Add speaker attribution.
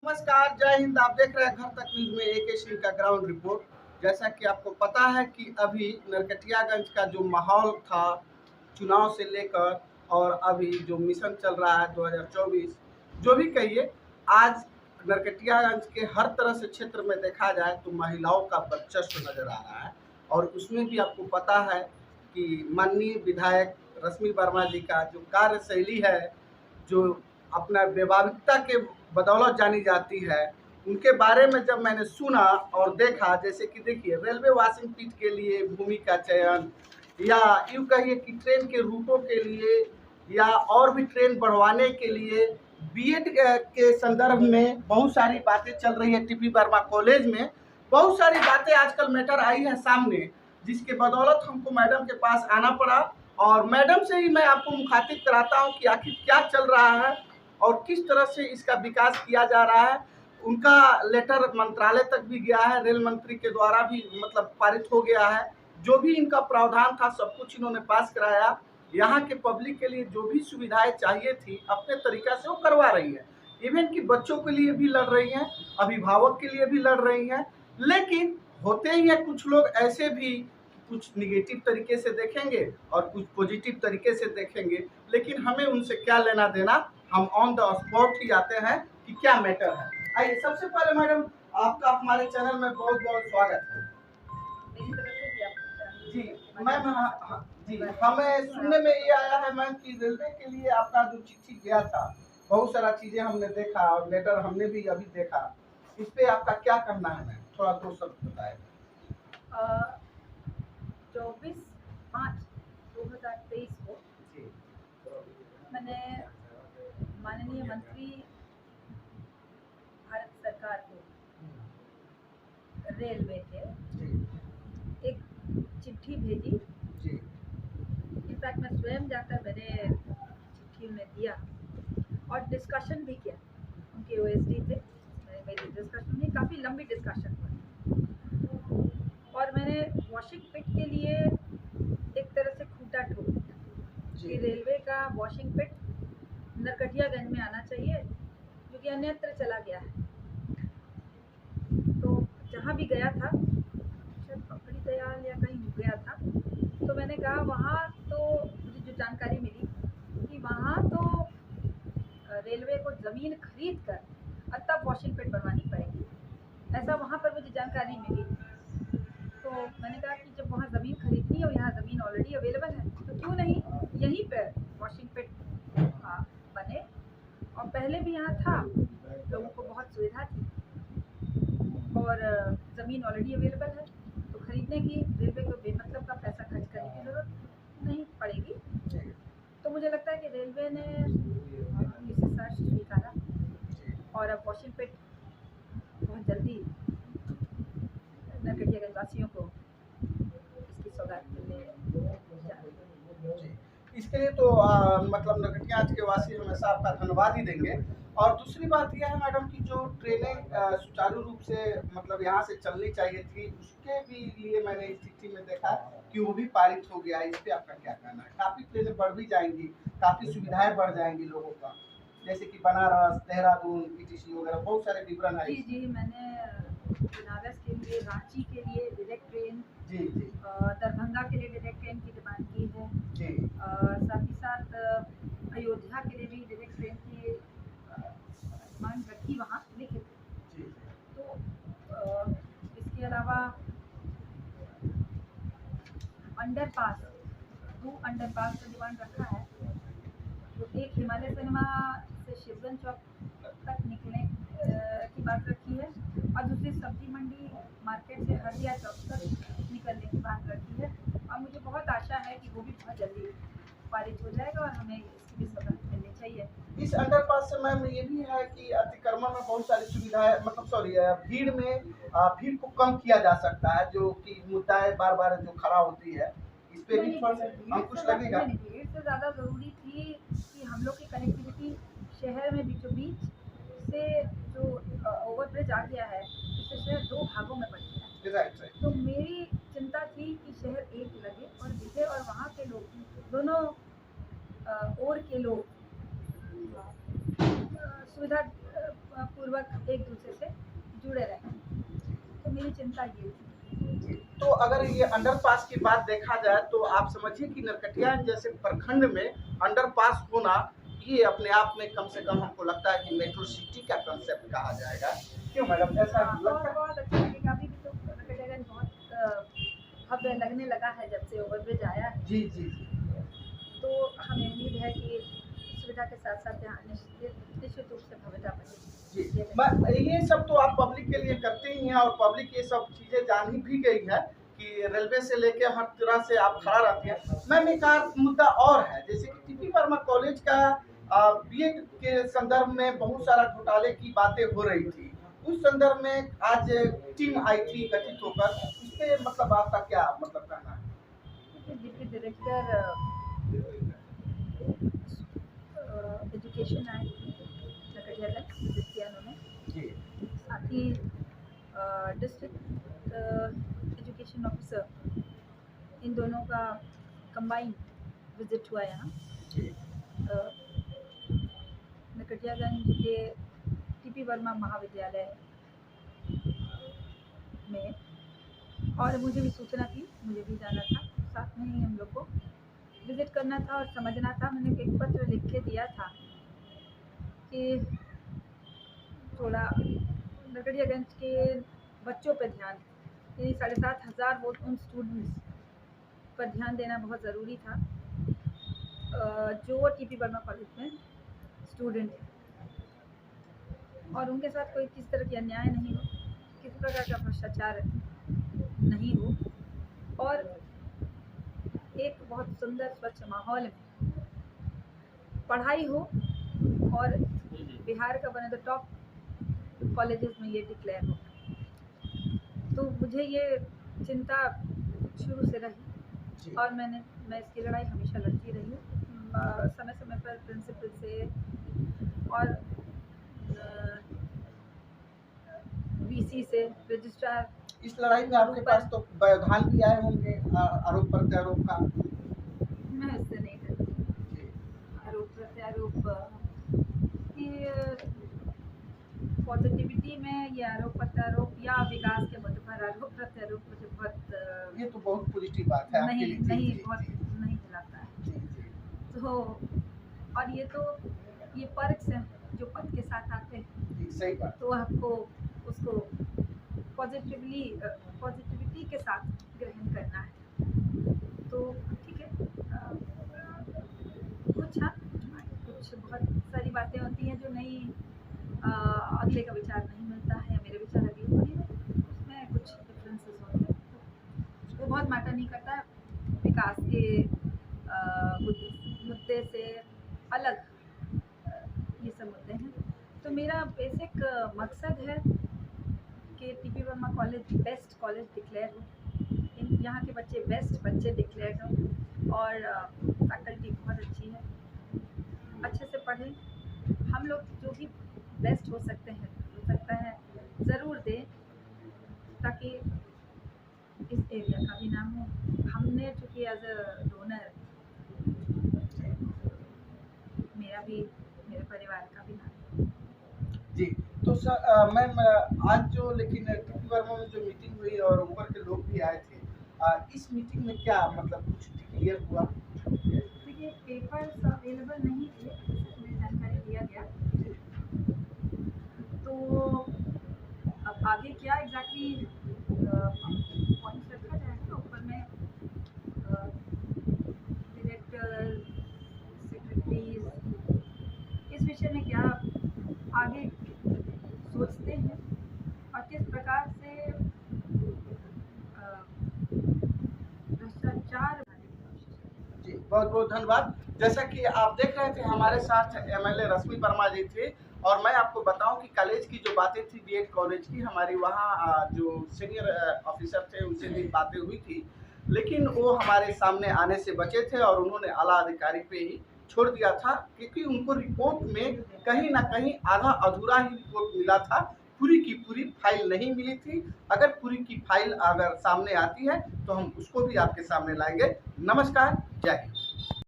Speaker 1: नमस्कार, जय हिंद। आप देख रहे हैं घर तक न्यूज में AK सिंह का ग्राउंड रिपोर्ट। जैसा कि आपको पता है कि अभी नरकटियागंज का जो माहौल था चुनाव से लेकर और अभी जो मिशन चल रहा है 2024, जो भी कहिए, आज नरकटियागंज के हर तरह से क्षेत्र में देखा जाए तो महिलाओं का वर्चस्व नजर आ रहा है। और उसमें भी आपको पता है कि माननीय विधायक रश्मि वर्मा जी का जो कार्यशैली है, जो अपना वैवाहिकता के बदौलत जानी जाती है, उनके बारे में जब मैंने सुना और देखा, जैसे कि देखिए रेलवे वाशिंग पिट के लिए भूमि का चयन, या यूँ कहिए कि ट्रेन के रूटों के लिए, या और भी ट्रेन बढ़वाने के लिए बीएड के संदर्भ में बहुत सारी बातें चल रही है। टीपी वर्मा कॉलेज में बहुत सारी बातें आजकल मैटर आई है सामने, जिसके बदौलत हमको मैडम के पास आना पड़ा। और मैडम से ही मैं आपको मुखातिब कराता हूँ कि आखिर क्या चल रहा है और किस तरह से इसका विकास किया जा रहा है। उनका लेटर मंत्रालय तक भी गया है, रेल मंत्री के द्वारा भी मतलब पारित हो गया है। जो भी इनका प्रावधान था सब कुछ इन्होंने पास कराया। यहाँ के पब्लिक के लिए जो भी सुविधाएं चाहिए थी अपने तरीका से वो करवा रही है। इवन कि बच्चों के लिए भी लड़ रही हैं, अभिभावक के लिए भी लड़ रही हैं। लेकिन होते ही हैं कुछ लोग ऐसे भी, कुछ निगेटिव तरीके से देखेंगे और कुछ पॉजिटिव तरीके से देखेंगे, लेकिन हमें उनसे क्या लेना देना। हम ऑन द स्पॉट ही आते हैं कि क्या मैटर है। आइए, सबसे पहले मैडम आपका हमारे चैनल में बहुत बहुत स्वागत है।
Speaker 2: मेरी तरफ से भी आपको
Speaker 1: जी मैम, जी हमें सुनने में ये आया है मैम कि रेलवे के लिए आपका जो चिट्ठी गया था, बहुत सारा चीजें हमने देखा और लेटर हमने भी अभी देखा। इस पे आपका क्या कहना है मैम, थोड़ा दो शब्द बताएं।
Speaker 2: 24/5/2023 को
Speaker 1: जी
Speaker 2: मैंने माननीय मंत्री भारत सरकार को रेलवे के एक चिट्ठी भेजी।
Speaker 1: जी
Speaker 2: इनफैक्ट मैं स्वयं जाकर मैंने चिट्ठी उन्हें दिया और डिस्कशन भी किया। उनके OSD थे, मेरी डिस्कशन नहीं, काफ़ी लंबी डिस्कशन हुई और मैंने वॉशिंग पिट के लिए एक तरह से खूंटा ठोक दिया कि रेलवे का वॉशिंग पिट नरकटियागंज में आना चाहिए, जो कि अन्यत्र चला गया है। तो जहाँ भी गया था, शायद पकड़ी दयाल या कहीं गया था, तो मैंने कहा वहाँ तो मुझे जो जानकारी मिली कि वहाँ तो रेलवे को ज़मीन खरीद कर और तब वॉशिंग पिट बनवानी पड़ेगी, ऐसा वहाँ पर मुझे जानकारी मिली। तो मैंने कहा कि जब वहाँ ज़मीन खरीदनी है और यहाँ ज़मीन ऑलरेडी अवेलेबल है, तो क्यों नहीं यहीं पर वॉशिंग पिट बने। और पहले भी यहाँ था, लोगों को बहुत सुविधा थी और ज़मीन ऑलरेडी अवेलेबल है, तो खरीदने की रेलवे को बेमतलब का पैसा खर्च करने की ज़रूरत नहीं पड़ेगी। तो मुझे लगता है कि रेलवे ने इसे सर्च स्वीकारा और अब वॉशिंग पिट बहुत जल्दी नरकटियागंज वासियों को इसकी सौगात मिलने जा रही है।
Speaker 1: इसके लिए तो मतलब नरकटियागंज के वासी हमेशा आपका धन्यवाद ही देंगे। और दूसरी बात यह है मैडम कि जो ट्रेनें सुचारू रूप से मतलब यहाँ से चलनी चाहिए थी, उसके भी लिए मैंने इस चिट्ठी में देखा कि वो भी पारित हो गया। इस पे आपका क्या कहना है? काफी ट्रेनें बढ़ भी जाएंगी, काफी सुविधाएं बढ़ जाएंगी लोगों का, जैसे कि बनारस, देहरादून, ETC वगैरह बहुत सारे विवरण है।
Speaker 2: जी जी, मैंने बनारस के लिए, रांची के लिए डायरेक्ट ट्रेन,
Speaker 1: जी जी,
Speaker 2: दरभंगा के लिए डायरेक्ट ट्रेन की डिमांड की है
Speaker 1: जी,
Speaker 2: साथ ही साथ अयोध्या के लिए भी डायरेक्ट ट्रेन की डिमांड रखी, वहाँ लिखित।
Speaker 1: जी,
Speaker 2: तो इसके अलावा अंडरपास, 2 अंडरपास का डिमांड रखा है। तो एक हिमालय सिनेमा से शिवगंज चौक तक निकलने की बात रखी है और दूसरी सब्जी मंडी मार्केट से हरदिया चौक तक निकलने की बात रखी है। और मुझे बहुत आशा है कि वो भी बहुत जल्दी पारित हो जाएगा और हमें इसकी भी सौगात मिलनी चाहिए।
Speaker 1: इस अंडरपास से मैम ये भी है कि अतिक्रमण में बहुत सारी सुविधाएं, मतलब सॉरी, भीड़ में भीड़ को कम किया जा सकता है, जो कि मुद्दा है बार बार जो खड़ा होती है, इस पे भी थोड़ा सा अंकुश लगेगा।
Speaker 2: भीड़ से ज़्यादा ज़रूरी थी कि हम लोग की कनेक्टिविटी शहर में बीचों बीच से जो ओवरब्रिज आ गया है, इससे शहर 2 भागों में बट गया है। तो मेरी चिंता थी कि शहर एक लगे और दिखे और वहाँ के लोग, दोनों ओर के लोग सुविधा पूर्वक एक दूसरे से जुड़े रहें। तो मेरी चिंता ये थी।
Speaker 1: तो अगर ये अंडरपास की बात देखा जाए तो आप समझिए कि नरकटियागंज जैसे प्रखंड में अंडरपास होना ये अपने आप में कम से कम हमको लगता है कि मेट्रो सिटी का कंसेप्ट कहा जाएगा। क्यों मैडम ऐसा
Speaker 2: हाँ,
Speaker 1: लगता
Speaker 2: और
Speaker 1: है?
Speaker 2: बहुत अच्छा लगेगा। अभी भी तो नरकटियागंज बहुत भव्य लगने लगा है जब से ओवरब्रिज आया है।
Speaker 1: जी जी जी
Speaker 2: तो हमें उम्मीद है कि सुविधा के साथ साथ यहाँ निश्चित रूप से भव्यता
Speaker 1: जी
Speaker 2: बढ़ेगी।
Speaker 1: ये सब तो आप पब्लिक के लिए करते ही हैं और पब्लिक ये सब चीजें जान ही भी गई है कि रेलवे से लेके हर तरह से आप खड़ा रहते हैं। मैम एक मुद्दा और है, जैसे कि टीपी वर्मा कॉलेज का बीएड के संदर्भ में बहुत सारा घोटाले की बातें हो रही थी। उस संदर्भ में आज टीम आई थी गठित होकर, इस पे मतलब आपका क्या मतलब कहना है?
Speaker 2: डिप्टी डायरेक्टर एजुकेशन आए नरकटियागंज विजिट किया उन्होंने।
Speaker 1: जी
Speaker 2: साथ ही डिस्ट्रिक्ट एजुकेशन ऑफिसर, इन दोनों का कंबाइन विजिट हुआ यहाँ नरकटियागंज के टीपी वर्मा महाविद्यालय में। और मुझे भी सूचना थी, मुझे भी जाना था, साथ में ही हम लोग को विजिट करना था और समझना था। मैंने एक पत्र लिख के दिया था कि थोड़ा नरकटियागंज के बच्चों पर ध्यान, यानी 7,500 वो उन स्टूडेंट्स पर ध्यान देना बहुत ज़रूरी था जो टीपी वर्मा कॉलेज में स्टूडेंट हैं, और उनके साथ कोई किसी तरह की अन्याय नहीं हो, किसी प्रकार का भ्रष्टाचार नहीं हो, और एक बहुत सुंदर स्वच्छ माहौल में पढ़ाई हो और बिहार का one of the top colleges में ये डिक्लेयर हो। तो मुझे ये चिंता शुरू से रही और मैं इसकी लड़ाई हमेशा लड़ती रही हूँ समय समय पर प्रिंसिपल से और वीसी से, रजिस्ट्रार।
Speaker 1: इस लड़ाई में आपके पास तो व्यवधान भी आए होंगे आरोप प्रत्यारोप का?
Speaker 2: मैं इससे नहीं डरती। आरोप प्रत्यारोप की पॉजिटिविटी में ये आरोप प्रत्यारोप या विकास के मुद्दे पर आरोप प्रत्यारोप मुझे बहुत
Speaker 1: ये तो बहुत पॉजिटिव बात है आपके लिए।
Speaker 2: नहीं बहुत नहीं दिलाता है। तो और ये पर्क्स हैं जो पद के साथ आते हैं।
Speaker 1: सही बात। तो
Speaker 2: आपको उसको पॉजिटिविटी के साथ ग्रहण करना है। तो ठीक है, कुछ बहुत सारी बातें होती हैं जो नहीं, अगले का विचार नहीं मिलता है या मेरे विचार अगले होते हैं, उसमें कुछ डिफरेंसेस होते हैं, वो बहुत मैटर नहीं करता है। विकास के मुद्दे से अलग ये सब मुद्दे हैं। तो मेरा बेसिक मकसद है कि TP Verma college best college declare हो, यहाँ के बच्चे बेस्ट बच्चे डिक्लेयर हों और फैकल्टी बहुत अच्छी है, अच्छे से पढ़ें। हम लोग जो भी बेस्ट हो सकता है ज़रूर दें, ताकि इस एरिया का भी नाम हो। हमने चूँकि एज अ डोनर मेरे परिवार का भी नाम
Speaker 1: जी। तो सर मैम आज जो लेकिन टीपी वर्मा में जो मीटिंग हुई और ऊपर के लोग भी आए थे, इस मीटिंग में क्या मतलब कुछ क्लियर हुआ?
Speaker 2: देखिए, पेपर्स अवेलेबल नहीं थे, मुझे जानकारी दिया गया। तो अब आगे क्या एग्जैक्टली पॉइंट्स रखा जाएगा ऊपर में, डायरेक्टर, सेक्रेटरीज, इस विषय में क्या आगे सोचते हैं और किस प्रकार से भ्रष्टाचार।
Speaker 1: जी बहुत बहुत धन्यवाद। जैसा कि आप देख रहे थे हमारे साथ एमएलए रश्मि वर्मा जी थे, और मैं आपको बताऊं कि कॉलेज की जो बातें थी बीएड कॉलेज की, हमारी वहाँ जो सीनियर ऑफिसर थे उनसे भी बातें हुई थी, लेकिन वो हमारे सामने आने से बचे थे और उन्होंने आला अधिकारी पे ही छोड़ दिया था, क्योंकि उनको रिपोर्ट में कहीं ना कहीं आधा अधूरा ही रिपोर्ट मिला था, पूरी की पूरी फाइल नहीं मिली थी। अगर पूरी की फाइल अगर सामने आती है तो हम उसको भी आपके सामने लाएंगे। नमस्कार, जय हिंद।